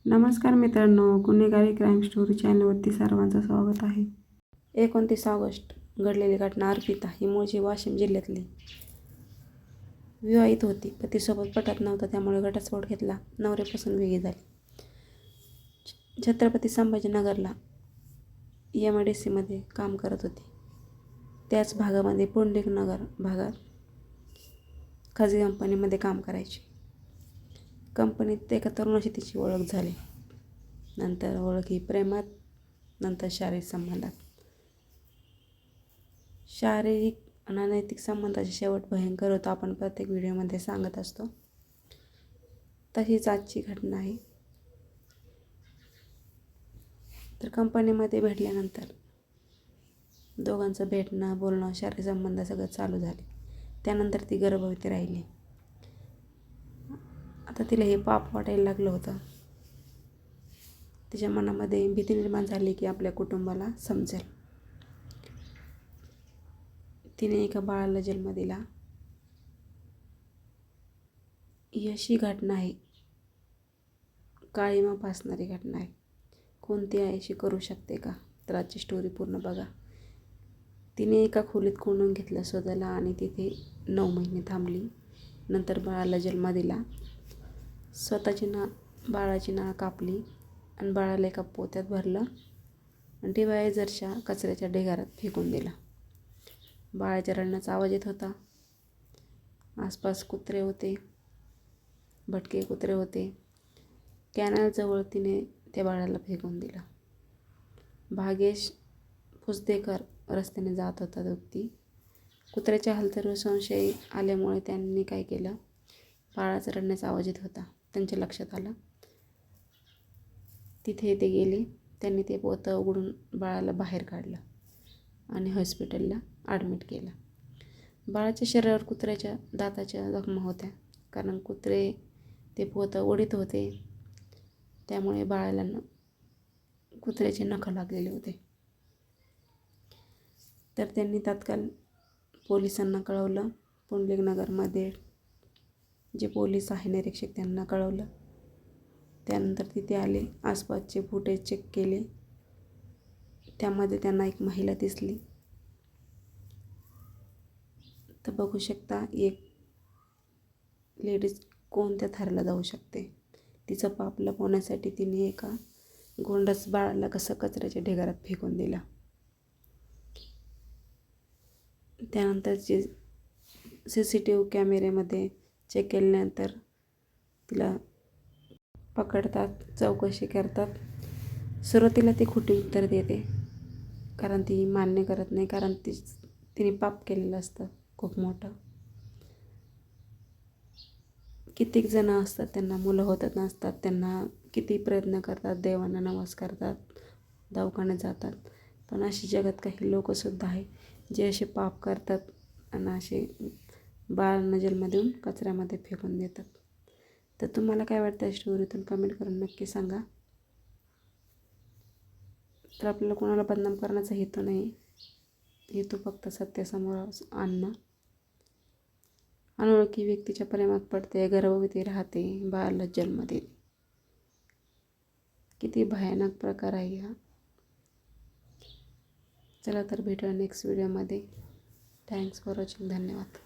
नमस्कार मित्रांनो, गुन्हेगारी क्राईम स्टोरी चॅनलवरती सर्वांचं स्वागत आहे. 29 ऑगस्ट घडलेली घटना. अर्पिता ही मूळची वाशिम जिल्ह्यातली. विवाहित होती. पतीसोबत पटत नव्हतं, त्यामुळे घटस्फोट घेतला. नवऱ्यापासून वेगळी झाली. छत्रपती संभाजीनगरला MIDCमध्ये काम करत होती. त्याच भागामध्ये पुंडलिकनगर भागात खाजगी कंपनीमध्ये काम करायची. कंपनीत एका तरुणाशी तिची ओळख झाली. नंतर ओळखी प्रेमात, नंतर शारीरिक संबंधात. शारीरिक आणि अनैतिक संबंधाचे शेवट भयंकर होतो, आपण प्रत्येक व्हिडिओमध्ये सांगत असतो. तशीच आजची घटना आहे. तर कंपनीमध्ये भेटल्यानंतर दोघांचं भेटणं, बोलणं, शारीरिक संबंध सगळं चालू झाले. त्यानंतर ती गर्भवती राहिली. आता तिला हे पाप वाटायला लागलं होतं. तिच्या मनामध्ये भीती निर्माण झाली की आपल्या कुटुंबाला समजेल. तिने एका बाळाला जन्म दिला. ही अशी घटना आहे, काळिमा फासणारी घटना आहे. कोणती आईशी करू शकते का? तर आजची स्टोरी पूर्ण बघा. तिने एका खोलीत कोंडून घेतलं स्वतःला आणि तिथे 9 महिने थांबली. नंतर बाळाला जन्म दिला. बाळाची नाळ कापली आणि बाळाला एका पोत्यात भरलं आणि डिवायझरच्या कचऱ्याच्या ढिगाऱ्यात फेकून दिला. बाळाच्या रडण्याचा आवाज येत होता. आसपास कुत्रे होते, भटके कुत्रे होते. कॅनलजवळ तिने त्या बाळाला फेकून दिलं. भागेश फुसदेकर रस्त्याने जात होता व्यक्ती. कुत्र्याच्या हालचालीवर संशय आल्यामुळे त्यांनी काय केलं, बाळाचा रडण्याचा आवाज येत होता. त्यांच्या लक्षात आलं. तिथे ते गेले. त्यांनी ते पोतं उघडून बाळाला बाहेर काढलं आणि हॉस्पिटलला ॲडमिट केलं. बाळाच्या शरीरावर कुत्र्याच्या दाताच्या जखमा होत्या, कारण कुत्रे ते पोतं ओढीत होते. त्यामुळे बाळाला कुत्र्याचे नखं लागलेले होते. तर त्यांनी तात्काळ पोलिसांना कळवलं. पुंडलिकनगरमध्ये जे पोलीस आहे निरीक्षक, त्यांना कळवलं. त्यानंतर तिथे आले. आसपासचे फुटेज चेक केले. त्यामध्ये त्यांना एक महिला दिसली. तर बघू शकता, एक लेडीज कोणत्या थराला जाऊ शकते. तिचं पाप लपवण्यासाठी तिने एका गोंडस बाळाला कसं कचऱ्याच्या ढिगाऱ्यात फेकून दिला. त्यानंतर जे CCTV कॅमेऱ्यामध्ये चेक केल्यानंतर तिला पकडतात, चौकशी करतात. सुरुवातीला ती खोटी उत्तर देते, कारण ती मान्य करत नाही, कारण तिने पाप केलेलं असतं खूप मोठं. कित्येक जणं असतात, त्यांना मुलं होत नसतात. त्यांना किती प्रयत्न करतात, देवांना नवस करतात, दवाखान्यात जातात. पण अशी जगात काही लोकंसुद्धा आहे जे असे पाप करतात आणि असे बाळांना जन्म देऊन कचऱ्यामध्ये फेकून देतात. तर तुम्हाला काय वाटतं या स्टोरीतून कमेंट करून नक्की सांगा. तर आपल्याला कोणाला बदनाम करण्याचा हेतू नाही. हेतू फक्त सत्यासमोर आणणं. अनोळखी व्यक्तीच्या प्रेमात पडते, गर्भवती राहते, बाळाला जन्म देते. किती भयानक प्रकार आहे हा. चला तर भेटूया नेक्स्ट व्हिडिओमध्ये. Thanks for watching. धन्यवाद.